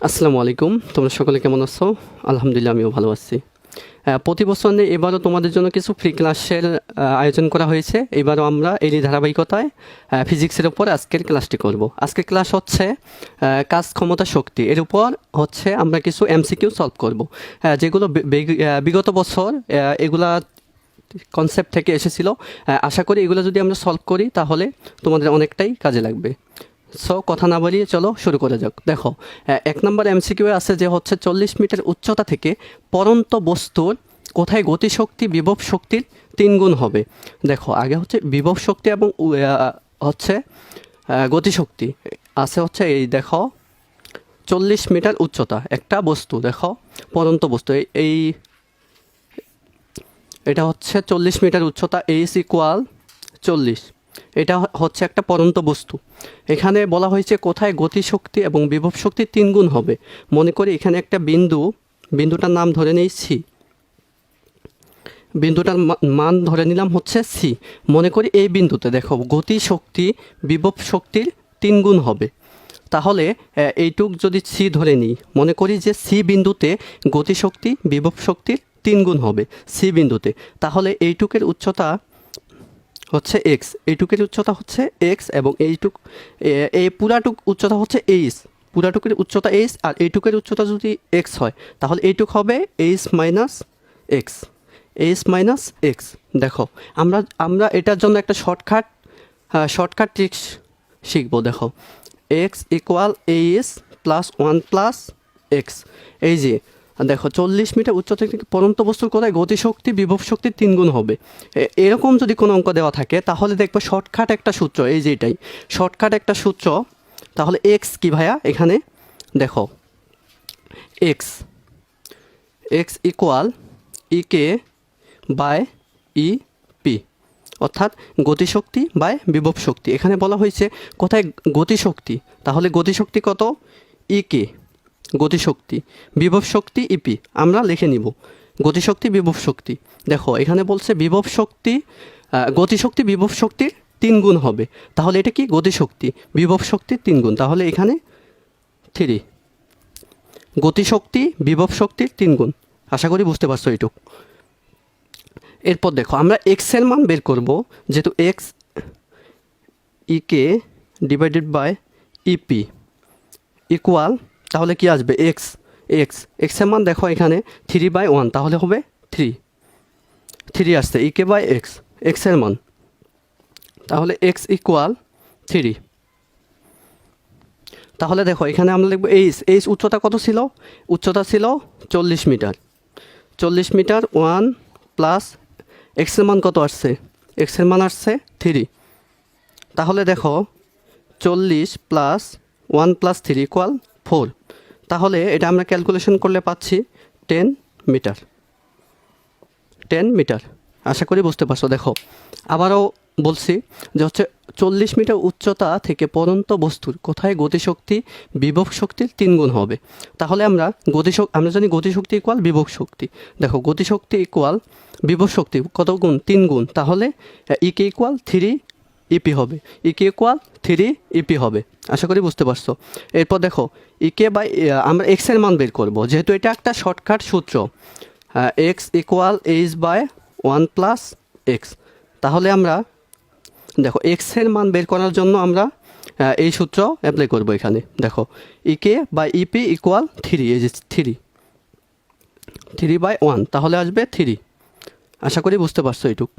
আসসালামু আলাইকুম, তোমরা সকলে কেমন আছো? আলহামদুলিল্লাহ, আমিও ভালো আছি। প্রতি বছর নিয়ে এবারও তোমাদের জন্য কিছু ফ্রি ক্লাসের আয়োজন করা হয়েছে। এবারও আমরা এরই ধারাবাহিকতায় ফিজিক্সের উপর আজকের ক্লাসটি করব। আজকের ক্লাস হচ্ছে কাজ, ক্ষমতা, শক্তি এর উপর হচ্ছে আমরা কিছু এমসিকিউ সলভ করব, যেগুলো বিগত বছর এগুলা কনসেপ্ট থেকে এসেছিল। আশা করি এগুলো যদি আমরা সলভ করি তাহলে তোমাদের অনেকটাই কাজে লাগবে। সো কথা না বলিয়ে চলো শুরু করে যাক। দেখো, 1 নম্বর এমসিকিউ আছে যে হচ্ছে 40 মিটার উচ্চতা থেকে পড়ন্ত বস্তুর কোথায় গতিশক্তি বিভব শক্তির 3 গুণ হবে। দেখো, আগে হচ্ছে বিভব শক্তি এবং হচ্ছে গতিশক্তি আছে হচ্ছে এই দেখো 40 মিটার উচ্চতা একটা বস্তু, দেখো পড়ন্ত বস্তু এই এটা হচ্ছে 40 মিটার উচ্চতা, এইচ ইকুয়াল 40। এটা হচ্ছে একটা পড়ন্ত বস্তু। এখানে বলা হয়েছে কোথায় গতিশক্তি এবং বিভব শক্তির 3 গুণ হবে। মনে করি এখানে একটা বিন্দুটার নাম ধরে নেই সি, বিন্দুটার মান ধরে নিলাম হচ্ছে সি। মনে করি এই বিন্দুতে দেখো গতিশক্তি বিভব শক্তির 3 গুণ হবে। তাহলে এইটুক যদি সি ধরে নিই, মনে করি যে সি বিন্দুতে গতিশক্তি বিভব শক্তির 3 গুণ হবে সি বিন্দুতে। তাহলে এইটুকের উচ্চতা হচ্ছে এক্স, এইটুকের উচ্চতা হচ্ছে এক্স এবং এই পুরাটুক উচ্চতা হচ্ছে এইচ, পুরাটুকের উচ্চতা এইচ আর এইটুকের উচ্চতা যদি এক্স হয় তাহলে এইটুক হবে H minus x, H minus x. দেখো, আমরা এটার জন্য একটা শর্টকাট ট্রিক্স শিখবো। দেখো, x equal H plus 1 plus x. এই যে দেখো 40 মিটার উচ্চতা থেকে পড়ন্ত বস্তুর কোথায় গতিশক্তি বিভব শক্তির 3 গুণ হবে। এরকম যদি কোনো অঙ্ক দেওয়া থাকে তাহলে দেখবো শর্টকাট একটা সূত্র, এই যে এটাই শর্টকাট একটা সূত্র। তাহলে এক্স কি ভাইয়া, এখানে দেখো x equal E K by E P, অর্থাৎ গতিশক্তি বাই বিভব শক্তি। এখানে বলা হয়েছে কোথায় গতিশক্তি, তাহলে গতিশক্তি কত, ই কে গতিশক্তি, বিভব শক্তি ইপি আমরা লিখে নিব। গতিশক্তি বিভব শক্তি, দেখো এখানে বলছে বিভব শক্তি গতিশক্তি বিভব শক্তির 3 গুণ হবে। তাহলে এটা কি গতিশক্তি বিভব শক্তির 3 গুণ, তাহলে এখানে 3 গতিশক্তি বিভব শক্তির 3 গুণ। আশা করি বুঝতে পারছো এইটুক। এরপর দেখো আমরা এক্সের মান বের করব, যেহেতু X EK divided by EP equal, তাহলে কি আসবে এক্সের মান দেখো এখানে 3/1, তাহলে হবে 3 আসছে ইকে বাই এক্সের মান, তাহলে এক্স ইকুয়াল 3। তাহলে দেখো এখানে আমরা লিখবো এইচ উচ্চতা কত ছিল, উচ্চতা ছিল 40 মিটার, 1 প্লাস এক্সের মান কত আসছে, এক্সের মান আসছে 3। তাহলে দেখো 40 প্লাস 1 প্লাস 3 ইকুয়াল 4। তাহলে এটা আমরা ক্যালকুলেশন করলে পাচ্ছি 10 মিটার। আশা করি বুঝতে পারছো। দেখো আবারও বলছি যে হচ্ছে 40 মিটার উচ্চতা থেকে পড়ন্ত বস্তুর কোথায় গতিশক্তি বিভব শক্তির 3 গুণ হবে। তাহলে আমরা জানি গতিশক্তি ইকুয়াল বিভব শক্তি। দেখো গতিশক্তি ইকুয়াল বিভব শক্তি কত গুণ, 3 গুণ। তাহলে ইকে ইকুয়াল 3 ইপি হবে, ইকে ইকুয়াল 3 ইপি হবে। আশা করি বুঝতে পারছো। এরপর দেখো ইকে বাই আমরা এক্সের মান বের করবো, যেহেতু এটা একটা শর্টকাট সূত্র, x equal H by 1 plus x. তাহলে আমরা দেখো এক্সের মান বের করার জন্য আমরা এই সূত্র অ্যাপ্লাই করবো এখানে। দেখো ইকে বাই ইপি ইকুয়াল 3, এই যে 3/1, তাহলে আসবে 3। আশা করি বুঝতে পারছো এইটুক।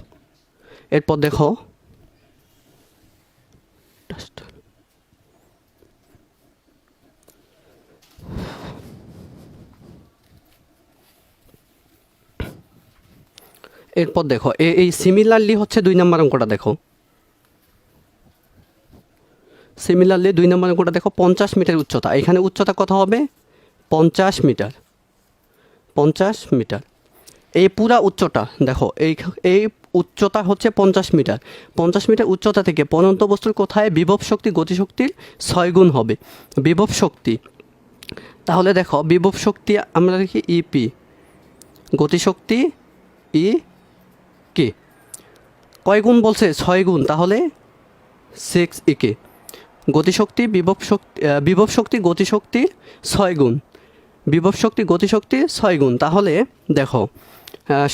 এরপর দেখো এই সিমিলারলি হচ্ছে 2 নম্বর অঙ্কটা দেখো, সিমিলারলি 2 নম্বর অঙ্কটা দেখো 50 মিটার উচ্চতা, এখানে উচ্চতা কত হবে 50 মিটার। এই পুরা উচ্চতা দেখো এই উচ্চতা হচ্ছে 50 মিটার। 50 মিটার উচ্চতা থেকে পড়ন্ত বস্তুর কোথায় বিভব শক্তি গতিশক্তির 6 গুণ হবে। বিভব শক্তি, তাহলে দেখো বিভব শক্তি আমরা লিখি ইপি, গতিশক্তি ই কে, কয় গুণ বলছে 6 গুণ, তাহলে 6 ইকে। গতিশক্তি বিভব শক্তি গতিশক্তির 6 গুণ, বিভব শক্তি গতিশক্তির 6 গুণ। তাহলে দেখো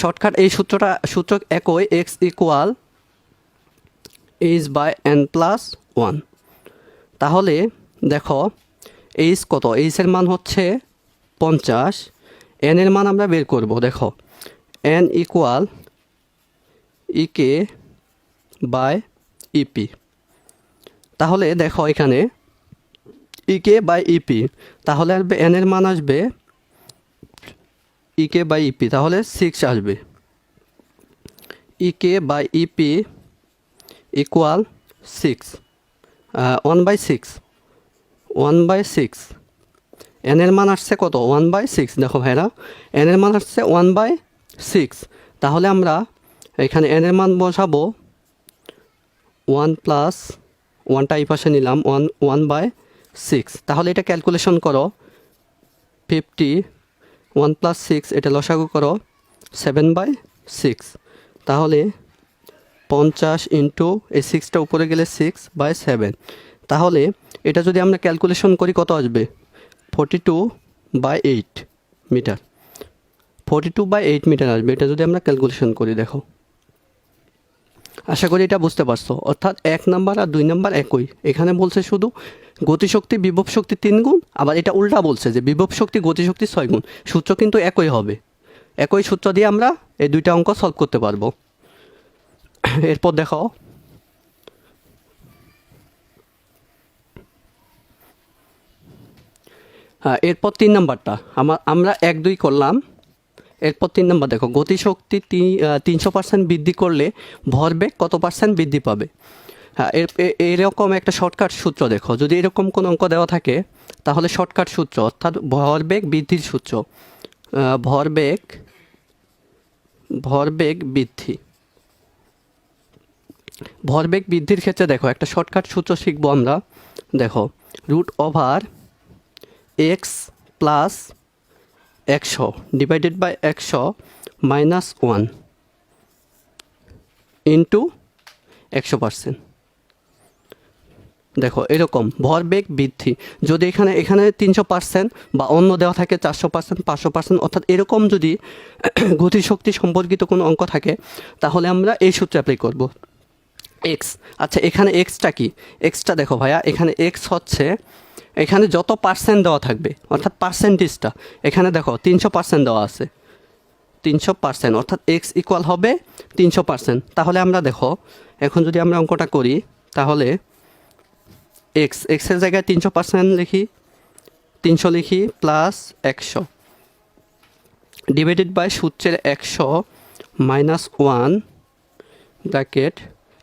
শর্টকাট এই সূত্র একই, x equal H by N plus 1। তাহলে দেখো এইচ কত, এইচের মান হচ্ছে 50, এন এর মান আমরা বের করব। দেখো N equal E K by E P. তাহলে দেখো এখানে ইকে বাই ইপি, তাহলে আসবে এন এর মান আসবে ইকে বাই ইপি, তাহলে 6 আসবে। ইকে বাই ইপি ইকুয়াল 6, 1/6, 1/6। এন এর মান আসছে কত, 1/6। দেখো ভাইরা এন এর মান আসছে 1/6। তাহলে আমরা এখানে এন এর মান বসাবো 1 প্লাস 1টা এই পাশে নিলাম, 1/6। তাহলে এটা ক্যালকুলেশন করো, 50, 1 প্লাস 6 এটা লসাগু করো 7/6। তাহলে 50 ইন্টু এই 6টা উপরে গেলে 6/7। তাহলে এটা যদি আমরা ক্যালকুলেশন করি কত আসবে, 42/8 মিটার, 42/8 মিটার আসবে। এটা যদি আমরা ক্যালকুলেশন করি, দেখো আশা করি এটা বুঝতে পারছো। অর্থাৎ 1 নাম্বার আর 2 নাম্বার একই, এখানে বলছে শুধু গতিশক্তি বিভব শক্তি 3 গুণ, আবার এটা উল্টা বলছে যে বিভব শক্তি গতিশক্তি 6 গুণ। সূত্র কিন্তু একই হবে, একই সূত্র দিয়ে আমরা এই দুইটা অঙ্ক সলভ করতে পারবো। এরপর দেখো এরপর 3 নাম্বারটা আমরা 1, 2 করলাম। এরপর 3 নাম্বার দেখো, গতিশক্তি 300% বৃদ্ধি করলে ভরবেগ কত % বৃদ্ধি পাবে। হ্যাঁ, এরকম একটা শর্টকাট সূত্র দেখো, যদি এরকম কোনো অঙ্ক দেওয়া থাকে তাহলে শর্টকাট সূত্র অর্থাৎ ভরবেগ বৃদ্ধির সূত্র, ভরবেগ বৃদ্ধি, ভরবেগ বৃদ্ধির ক্ষেত্রে দেখো একটা শর্টকাট সূত্র শিখবো আমরা। দেখো √x plus 100 divided by 100 minus 1 into 100%। দেখো এরকম ভরবেগ বৃদ্ধি যদি এখানে 300% বা অন্য দেওয়া থাকে 400%, 500%, অর্থাৎ এরকম যদি গতিশক্তি সম্পর্কিত কোনো অঙ্ক থাকে তাহলে আমরা এই সূত্র অ্যাপ্লাই করব। এক্স, আচ্ছা এখানে এক্সটা কি, এক্সটা দেখো ভাইয়া, এখানে এক্স হচ্ছে এখানে যত পার্সেন্ট দেওয়া থাকবে অর্থাৎ পার্সেন্টেজটা, এখানে দেখো 300% দেওয়া আছে, 300%, অর্থাৎ এক্স ইকুয়াল হবে 300%। তাহলে আমরা দেখো এখন যদি আমরা অঙ্কটা করি তাহলে এক্সের জায়গায় 300% লিখি, 300 লিখি প্লাস 100 ডিভাইডেড বাই সূত্রের 100 মাইনাস 1 ব্র্যাকেট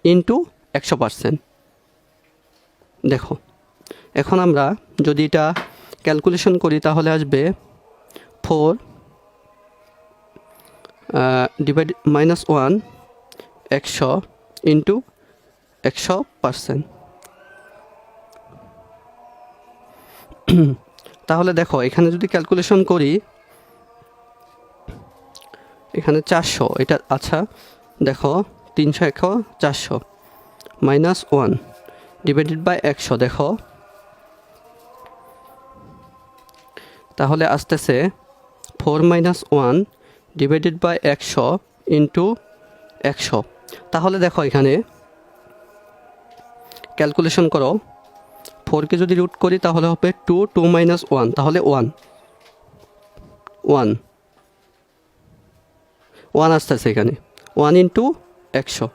ইন্টু 100%। দেখো এখন আমরা যদি এটা ক্যালকুলেশন করি তাহলে আসবে 4 ডিভাইড মাইনাস 1 100 ইন্টু 100%। তাহলে দেখো এখানে যদি ক্যালকুলেশন করি এখানে 400, এটা আচ্ছা দেখো 300 400 মাইনাস 1 ডিভাইডেড বাই 100, দেখো তাহলে আসতেছে 4 মাইনাস 1 ডিভাইডেড বাই 100 ইন্টু 100। তাহলে দেখো এখানে ক্যালকুলেশন করো, 4কে যদি রুট করি তাহলে হবে 2 মাইনাস 1, তাহলে 1 আসতেছে এখানে 1 ইন্টু 100,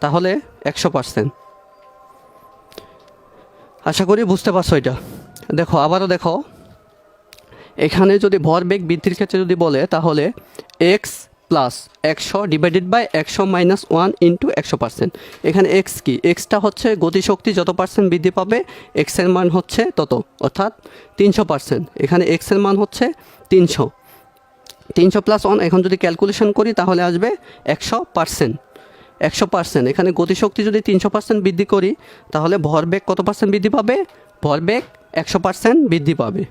তাহলে 100%। আশা করি বুঝতে পারছো এটা। দেখো আবারও দেখো এখানে যদি ভরবেগ বৃদ্ধির ক্ষেত্রে যদি বলে তাহলে x plus 100 divided by 100 minus 1 into 100%। এখানে এক্স কি, এক্সটা হচ্ছে গতিশক্তি যত পার্সেন্ট বৃদ্ধি পাবে এক্সের মান হচ্ছে তত, অর্থাৎ 300%। এখানে এক্সের মান হচ্ছে 300 প্লাস 1, এখন যদি ক্যালকুলেশন করি তাহলে আসবে 100%। 100%, এখানে গতিশক্তি যদি 300% বৃদ্ধি করি তাহলে ভরবেগ কত পার্সেন্ট বৃদ্ধি পাবে, ভরবেগ 100% বৃদ্ধি পাবে।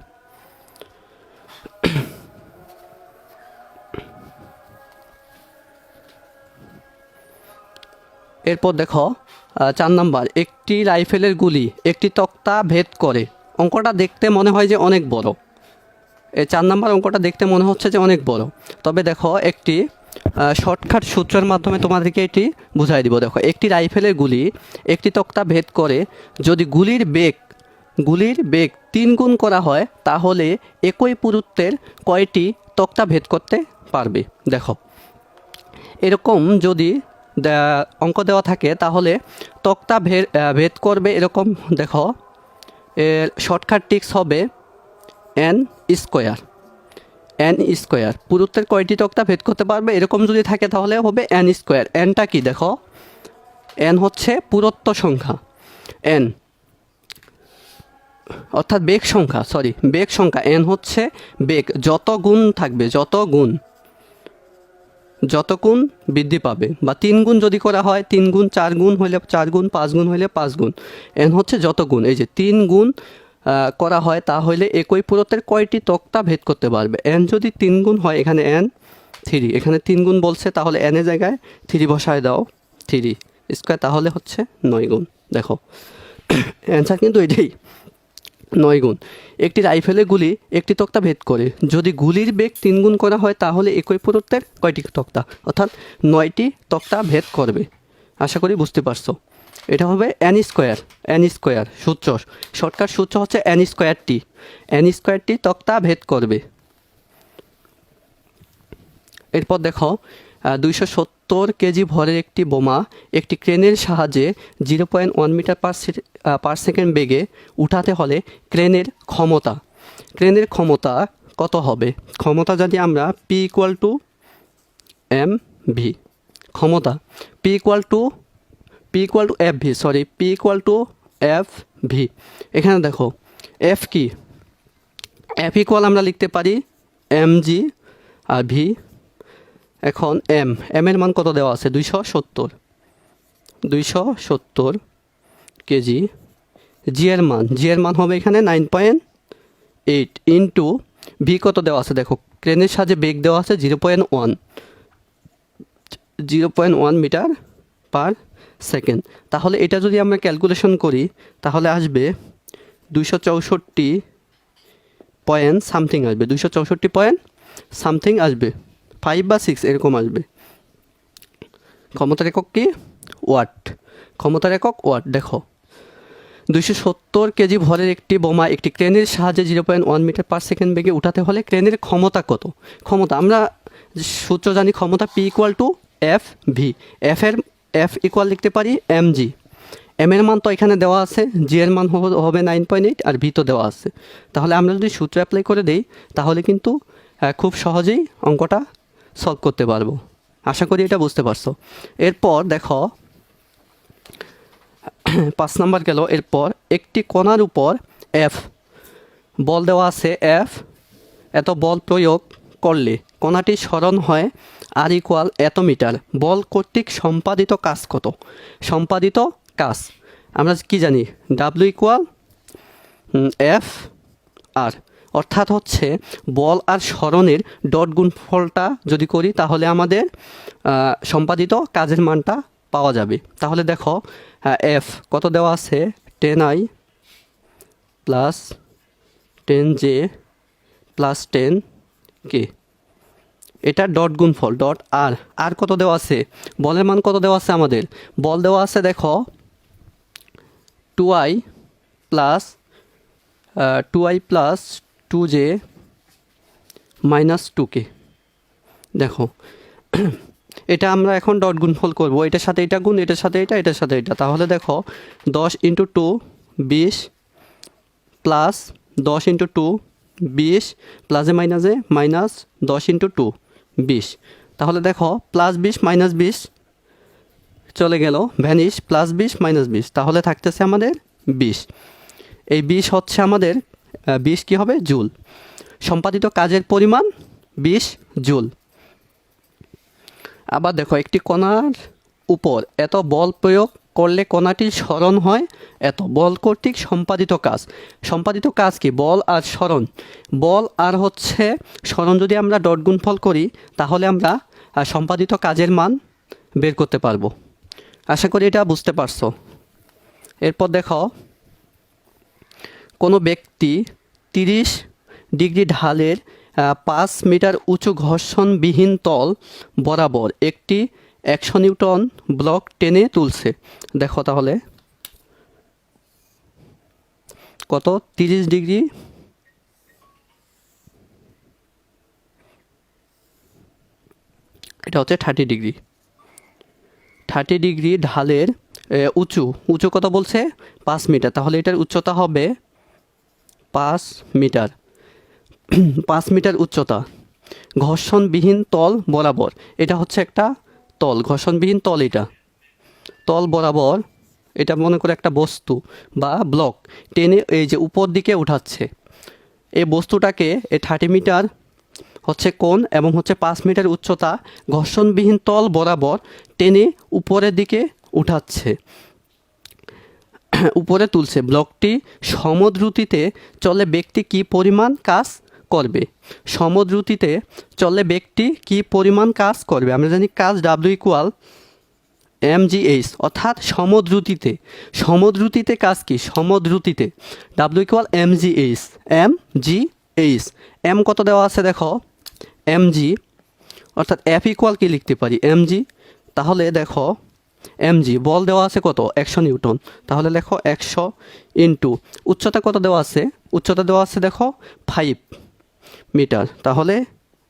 এরপর দেখো 4 নাম্বার, একটি রাইফেলের গুলি একটি তক্তা ভেদ করে। অঙ্কটা দেখতে মনে হয় যে অনেক বড়, এই 4 নাম্বার অঙ্কটা দেখতে মনে হচ্ছে যে অনেক বড়, তবে দেখো একটি শর্টকাট সূত্রের মাধ্যমে তোমাদেরকে এটি বুঝাই দিব। দেখো, একটি রাইফেলের গুলি একটি তক্তা ভেদ করে যদি গুলির বেগ 3 গুণ করা হয় তাহলে একই পুরুত্বের কয়টি তক্তা ভেদ করতে পারবে। দেখো, এরকম যদি অঙ্ক দেওয়া থাকে তাহলে তক্তা ভেদ করবে এরকম। দেখো, এর শর্টকাট টিক্স হবে n স্কোয়ার। পুরুত্বের কয়টি তক্তা ভেদ করতে পারবে এরকম যদি থাকে তাহলে হবে n স্কোয়ার। nটা কি? দেখো, n হচ্ছে পুরুত্ব সংখ্যা, n অর্থাৎ বেগ সংখ্যা, n হচ্ছে বেগ, যত গুণ থাকবে, যত গুণ বৃদ্ধি পাবে, বা 3 গুণ যদি করা হয় 3 গুণ, 4 গুণ হলে 4 গুণ, 5 গুণ হলে 5 গুণ, n হচ্ছে যত গুণ। এই যে 3 গুণ করা হয় তাহলে একই পুরুত্বের কয়টি তক্তা ভেদ করতে পারবে। n যদি 3 গুণ হয়, এখানে n 3, এখানে 3 গুণ বলছে তাহলে n এর জায়গায় 3 বসায় দাও, 3 স্কোয়ার, তাহলে হচ্ছে 9 গুণ। দেখো, অ্যান্সার কিন্তু এটাই, 9 গুণ। একটি রাইফেলের গুলি একটি তক্তা ভেদ করে যদি গুলির বেগ 3 গুণ করা হয় তাহলে একই পুরুত্বের কয়টি তক্তা, অর্থাৎ 9টি তক্তা ভেদ করবে। আশা করি বুঝতে পারছো। এটা হবে n স্কোয়ার সূত্র, শর্টকাট সূত্র হচ্ছে n স্কোয়ারটি তক্তা ভেদ করবে। এরপর দেখো, 270 কেজি ভরের একটি বোমা একটি ক্রেনের সাহায্যে 0.1 মিটার পার সেকেন্ড বেগে উঠাতে হলে ক্রেনের ক্ষমতা কত হবে? ক্ষমতা যদি আমরা P = mv, ক্ষমতা P = fv। এখানে দেখো, f কি? f ইকুয়াল আমরা লিখতে পারি mg আর v। এখন m এর মান কত দেওয়া আছে? 270 কেজি। জি এর মান হবে এখানে 9.8 ইন্টু ভি কত দেওয়া আছে? দেখো, ক্রেনের সাহায্যে বেগ দেওয়া আছে 0.1 মিটার পার সেকেন্ড। তাহলে এটা যদি আমরা ক্যালকুলেশন করি তাহলে আসবে 264 পয়েন্ট সামথিং আসবে, 264 পয়েন্ট সামথিং আসবে, 5 বা 6 এরকম আসবে। ক্ষমতার একক কি? ওয়াট। ক্ষমতার একক ওয়াট। দেখো, 270 কেজি ভরের একটি বোমা একটি ক্রেনের সাহায্যে 0.1 মিটার পার সেকেন্ড বেগে উঠাতে হলে ক্রেনের ক্ষমতা কত? ক্ষমতা আমরা সূত্র জানি, ক্ষমতা P = fv। f ইকুয়াল লিখতে পারি mg। m এর মান তো এখানে দেওয়া আছে, জি এর মান হবে 9.8 আর ভি তো দেওয়া আছে। তাহলে আমরা যদি সূত্র অ্যাপ্লাই করে দেই তাহলে কিন্তু খুব সহজেই অঙ্কটা সলভ করতে পারবো। আশা করি এটা বুঝতে পারছো। এরপর দেখো, 5 নাম্বার গেল। এরপর একটি কণার উপর f বল দেওয়া আছে, এত বল প্রয়োগ করলে কণাটি সরণ হয় r = এত মিটার। বল কর্তৃক সম্পাদিত কাজ কত? সম্পাদিত কাজ আমরা কি জানি? w = f r, অর্থাৎ হচ্ছে বল আর সরণের ডট গুণফলটা যদি করি তাহলে আমাদের সম্পাদিত কাজের মানটা পাওয়া যাবে। তাহলে দেখো, f কত দেওয়া আছে? 10i + 10j + 10k, এটা ডট গুণফল, ডট আর কত দেওয়া আছে? বলের মান কত দেওয়া আছে? আমাদের বল দেওয়া আছে দেখো 2i + 2j - 2k। দেখো, এটা আমরা এখন ডট গুণফল করব, এটার সাথে এটা গুণ, এটার সাথে এটা, এটার সাথে এটা। তাহলে দেখো, 10 × 2 20 প্লাস 10 × 2 20 প্লাসে মাইনাসে মাইনাস 10 × 2 20। তাহলে দেখো, +20 - 20 চলে গেল, ভ্যানিশ, +20 - 20, তাহলে থাকতেছে আমাদের 20। এই 20 হচ্ছে আমাদের 20 কি হবে? জুল। সম্পাদিত কাজের পরিমাণ 20 জুল। আবার দেখো, একটি কণার উপর এত বল প্রয়োগ করলে কণাটি সরণ হয় এত। বল কর্তৃক সম্পাদিত কাজ কি? বল আর সরণ। বল আর হচ্ছে সরণ যদি আমরা ডট গুণফল করি তাহলে আমরা সম্পাদিত কাজের মান বের করতে পারবো। আশা করি এটা বুঝতে পারছো। এরপর দেখো কোনো ব্যক্তি 30 ডিগ্রি ঢালের 5 মিটার উঁচু ঘর্ষণবিহীন তল বরাবর একটি 100 নিউটন ব্লক টেনে তুলছে। দেখো তাহলে কত, 30 ডিগ্রি, এটা হচ্ছে 30 ডিগ্রি, 30 ডিগ্রি ঢালের উঁচু কত বলছে, 5 মিটার। তাহলে এটার উচ্চতা হবে 5 মিটার, 5 মিটার উচ্চতা ঘর্ষণবিহীন তল বরাবর। এটা হচ্ছে একটা তল, ঘর্ষণবিহীন তল, এটা তল বরাবর, এটা মনে করে একটা বস্তু বা ব্লক টেনে এই যে উপর দিকে উঠাচ্ছে। এই বস্তুটাকে এই 30 মিটার হচ্ছে কোণ এবং হচ্ছে 5 মিটার উচ্চতা ঘর্ষণবিহীন তল বরাবর টেনে উপরের দিকে উঠাচ্ছে, উপরে তুলছে। ব্লকটি সমদ্রুতিতে চলে ব্যক্তি কি পরিমাণ কাজ করবে? সমদ্রুতিতে চলে ব্যক্তি কি পরিমাণ কাজ করবে? আমরা জানি কাজ ডাব্লিউ ইকুয়াল mgh, অর্থাৎ সমদ্রুতিতে কাজ কি? সমদ্রুতিতে ডাব্লিউ ইকুয়াল mgh, m কত দেওয়া আছে দেখো, mg, অর্থাৎ f ইকুয়াল কি লিখতে পারি, mg। তাহলে দেখো mg বল দেওয়া আছে কত, 100 নিউটন। তাহলে দেখো 100 ইন্টু উচ্চতা কত দেওয়া আছে, উচ্চতা দেওয়া আছে দেখো 5 মিটার, তাহলে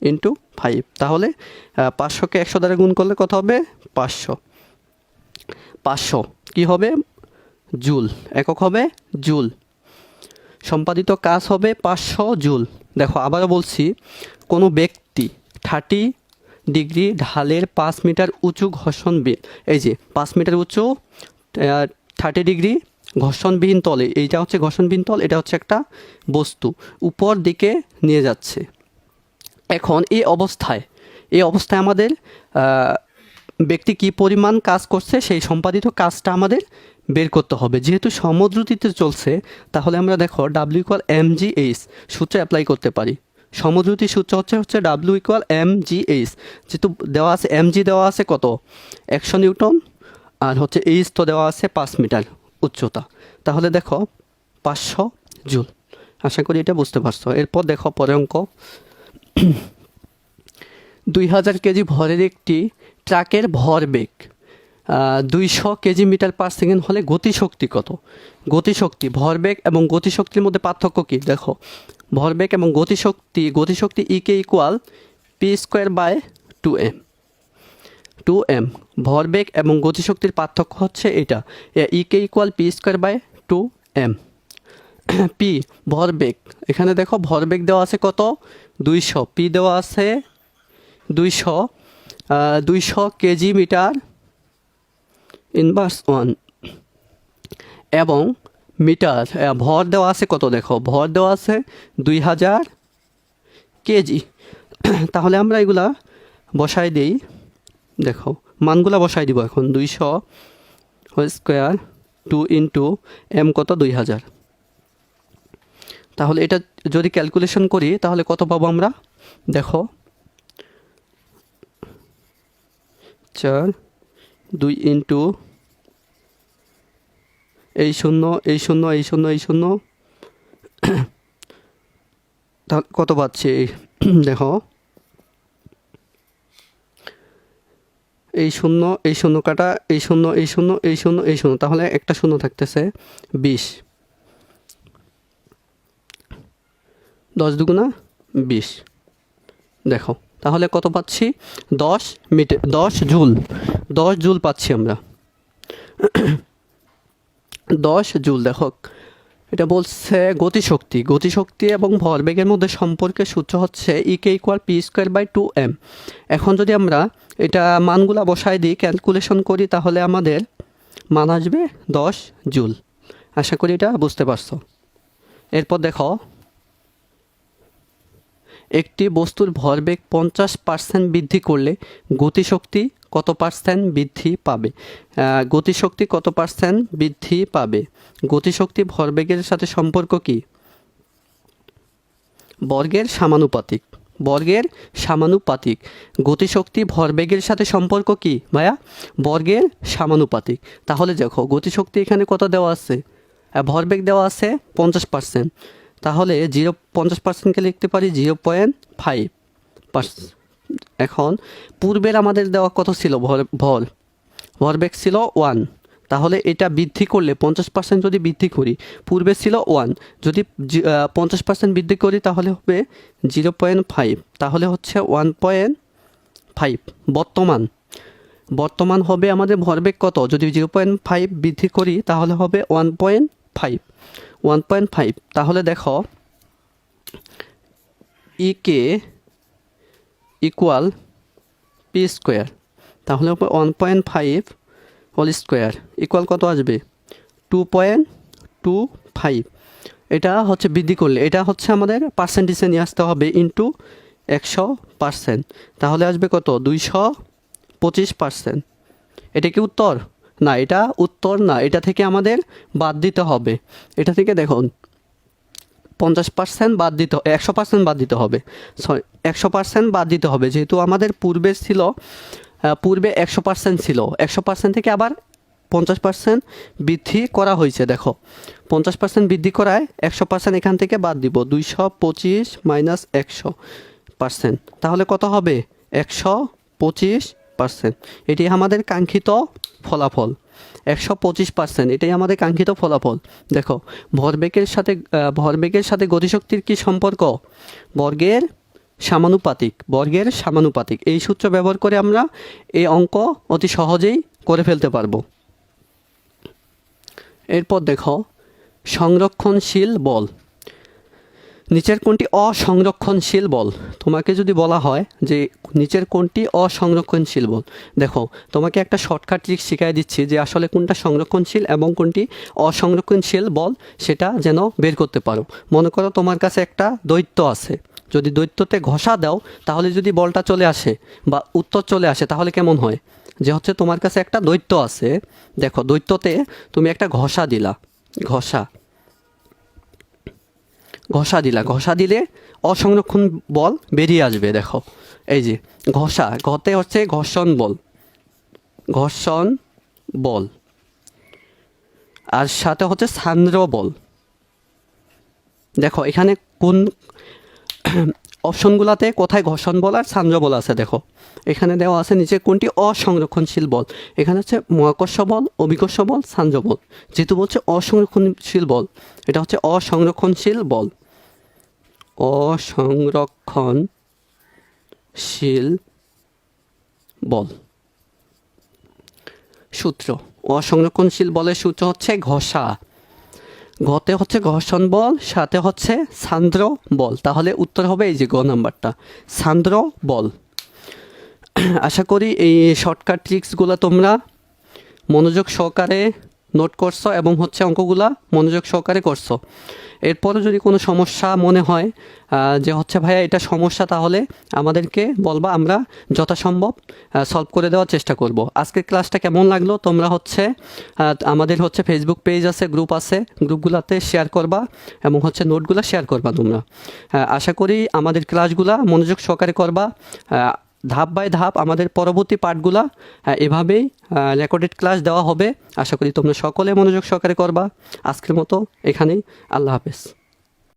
ইন্টু 5। তাহলে 500কে 100 দ্বারা গুণ করলে কত হবে, 500 কি হবে, জুল, একক হবে জুল। সম্পাদিত কাজ হবে 500 জুল। দেখো আবারও বলছি, কোনো ব্যক্তি 30 ডিগ্রি ঢালের 5 মিটার উঁচু ঘর্ষণবিহীন, এই যে 5 মিটার উঁচু 30 ডিগ্রি ঘর্ষণবিহীন তলে, এইটা হচ্ছে ঘর্ষণবিহীন তল, এটা হচ্ছে একটা বস্তু উপর দিকে নিয়ে যাচ্ছে। এখন এই অবস্থায় আমাদের ব্যক্তি কি পরিমাণ কাজ করছে সেই সম্পাদিত কাজটা আমাদের বের করতে হবে। যেহেতু সমদ্রুতিতে চলছে, তাহলে আমরা দেখো ডাব্লিউ ইকুয়াল mgh সূত্র অ্যাপ্লাই করতে পারি। সমদ্রুতির সূত্র হচ্ছে ডাব্লিউ ইকুয়াল mgh, যেহেতু দেওয়া আছে mg দেওয়া আছে কত, 100 নিউটন, আর হচ্ছে h তো দেওয়া আছে 5 মিটার উচ্চতা। তাহলে দেখো 500 জুল। আশা করি এটা বুঝতে পারছো। এরপর দেখো পরের অঙ্ক, 2000 কেজি ভরের একটি ট্রাকের ভরবেগ 200 কেজি মিটার পার সেকেন্ড হলে গতিশক্তি কত? গতিশক্তি, ভরবেগ এবং গতিশক্তির মধ্যে পার্থক্য কী? দেখো ভরবেগ এবং গতিশক্তি EK equal P square by 2m। ভরবেগ এবং গতিশক্তির পার্থক্য হচ্ছে এটা, EK equal P square by 2m। P ভরবেগ, এখানে দেখো ভরবেগ দেওয়া আছে কত, 200, পি দেওয়া আছে 200 কেজি মিটার ইনভার্স 1, এবং মিটার ভর দেওয়া আছে কত, দেখো ভর দেওয়া আছে 2000 কেজি। তাহলে আমরা এগুলা বসাই দিই, দেখো মানগুলা বসাই দিব এখন। 200 হোল স্কোয়ার 2 ইন্টু m কত, 2000। তাহলে এটা যদি ক্যালকুলেশন করি তাহলে কত পাবো আমরা, দেখো 4 2 ইন্টু এই শূন্য এই শূন্য এই শূন্য এই শূন্য, তাহলে কত পাচ্ছি দেখো, এই শূন্য কাটা, এই শূন্য এই শূন্য এই শূন্য এই শূন্য, তাহলে একটা শূন্য থাকতেছে 20, 10 দুগুণা 20। দেখো তাহলে কত পাচ্ছি, 10 জুল পাচ্ছি আমরা, 10 জুল। দেখো এটা বলছে গতিশক্তি এবং ভরবেগের মধ্যে সম্পর্কের সূত্র হচ্ছে EK equal P square by 2m। এখন যদি আমরা এটা মানগুলা বসাই দিই, ক্যালকুলেশন করি, তাহলে আমাদের মান আসবে 10 জুল। আশা করি এটা বুঝতে পারছো। এরপর দেখো, একটি বস্তুর ভরবেগ 50% বৃদ্ধি করলে গতিশক্তি কত পার্সেন্ট বৃদ্ধি পাবে? গতিশক্তি কত পার্সেন্ট বৃদ্ধি পাবে? গতিশক্তি ভরবেগের সাথে সম্পর্ক কি? বর্গের সমানুপাতিক, বর্গের সমানুপাতিক। গতিশক্তি ভরবেগের সাথে সম্পর্ক কি ভাইয়া? বর্গের সমানুপাতিক। তাহলে দেখো গতিশক্তি এখানে কত দেওয়া আছে, ভরবেগ দেওয়া আছে 50%। তাহলে 50%কে লিখতে পারি 0.5%। এখন পূর্বের আমাদের দেওয়া কত ছিল, ভরবেগ ছিল 1। তাহলে এটা বৃদ্ধি করলে 50% যদি বৃদ্ধি করি, পূর্বে ছিল 1, যদি 50% বৃদ্ধি করি তাহলে হবে 0.5, তাহলে হচ্ছে 1.5। বর্তমান হবে আমাদের ভরবেগ কত, যদি 0.5 বৃদ্ধি করি তাহলে হবে 1.5। তাহলে দেখো কে ইকুয়াল পি স্কোয়ার, তাহলে হবে 1.5 হোল স্কোয়ার ইকুয়াল কত আসবে 2.25। এটা হচ্ছে বৃদ্ধি করলে, এটা হচ্ছে আমাদের পার্সেন্টেজে নিয়ে আসতে হবে ইন্টু 100%, তাহলে আসবে কত 225%। এটা কি উত্তর? না, এটা উত্তর না, এটা থেকে আমাদের বাদ দিতে হবে। এটা থেকে দেখুন 50% বাদ দিতে, 100% বাদ দিতে হবে, 100% বাদ দিতে হবে, যেহেতু আমাদের পূর্বে 100% ছিল, 100% থেকে আবার 50% বৃদ্ধি করা হয়েছে। দেখো 50% বৃদ্ধি করায় 100% এখান থেকে বাদ দিব, 225 মাইনাস 100%, তাহলে কত হবে 125%। এটি আমাদের কাঙ্ক্ষিত ফলাফল, 125%, এটাই আমাদের কাঙ্ক্ষিত ফলাফল। দেখো ভরবেগের সাথে গতিশক্তির কি সম্পর্ক? বর্গের সমানুপাতিক। এই সূত্র ব্যবহার করে আমরা এই অঙ্ক অতি সহজেই করে ফেলতে পারবো। এরপর দেখো সংরক্ষণশীল বল। নিচের কোনটি অসংরক্ষণশীল বল? তোমাকে যদি বলা হয় যে নিচের কোনটি অসংরক্ষণশীল বল, দেখো তোমাকে একটা শর্টকাট ট্রিক শিখিয়ে দিচ্ছি যে আসলে কোনটা সংরক্ষণশীল এবং কোনটি অসংরক্ষণশীল বল, সেটা যেন বের করতে পারো। মনে করো তোমার কাছে একটা দৈত্য আছে, যদি দৈত্যতে ঘষা দাও তাহলে যদি বলটা চলে আসে বা উত্তর চলে আসে তাহলে কেমন হয়? যে হচ্ছে তোমার কাছে একটা দৈত্য আছে, দেখো দৈত্যতে তুমি একটা ঘষা দিলে অসংরক্ষণ বল বেরিয়ে আসবে। দেখো এই যে ঘতে হচ্ছে ঘর্ষণ বল, আর সাথে হচ্ছে সান্দ্র বল। দেখো এখানে কোন অপশনগুলোতে কোথায় ঘর্ষণ বল আর সান্দ্র বল আছে? দেখো এখানে দেওয়া আছে নিচে কোনটি অসংরক্ষণশীল বল, এখানে হচ্ছে মহাকর্ষ বল, অভিকর্ষ বল, সান্দ্র বল। যেহেতু বলছে অসংরক্ষণশীল বল, এটা হচ্ছে অসংরক্ষণশীল বল। সূত্র, অসংরক্ষণশীল বলের সূত্র হচ্ছে ঘষা, ঘতে হচ্ছে ঘর্ষণ বল, সাথে হচ্ছে সান্দ্র বল। তাহলে উত্তর হবে এই যে গ নাম্বারটা, সান্দ্র বল। আশা করি এই শর্টকাট ট্রিক্সগুলো তোমরা মনোযোগ সহকারে নোট করছো এবং হচ্ছে অঙ্কগুলা মনোযোগ সহকারে করছো। এরপরও যদি কোনো সমস্যা মনে হয় যে হচ্ছে ভাইয়া এটা সমস্যা, তাহলে আমাদেরকে বলবা, আমরা যথাসম্ভব সলভ করে দেওয়ার চেষ্টা করব। আজকের ক্লাসটা কেমন লাগলো তোমরা হচ্ছে আমাদের হচ্ছে ফেসবুক পেজ আছে, গ্রুপ আছে, গ্রুপগুলোতে শেয়ার করবা এবং হচ্ছে নোটগুলো শেয়ার করবা তোমরা। আশা করি আমাদের ক্লাসগুলা মনোযোগ সহকারে করবা। ধাপ বাই ধাপ আমাদের পরবর্তী পার্টগুলা এভাবেই রেকর্ডেড ক্লাস দেওয়া হবে। আশা করি তোমরা সকলে মনোযোগ সহকারে করবা। আজকের মতো এখানেই, আল্লাহ হাফেজ।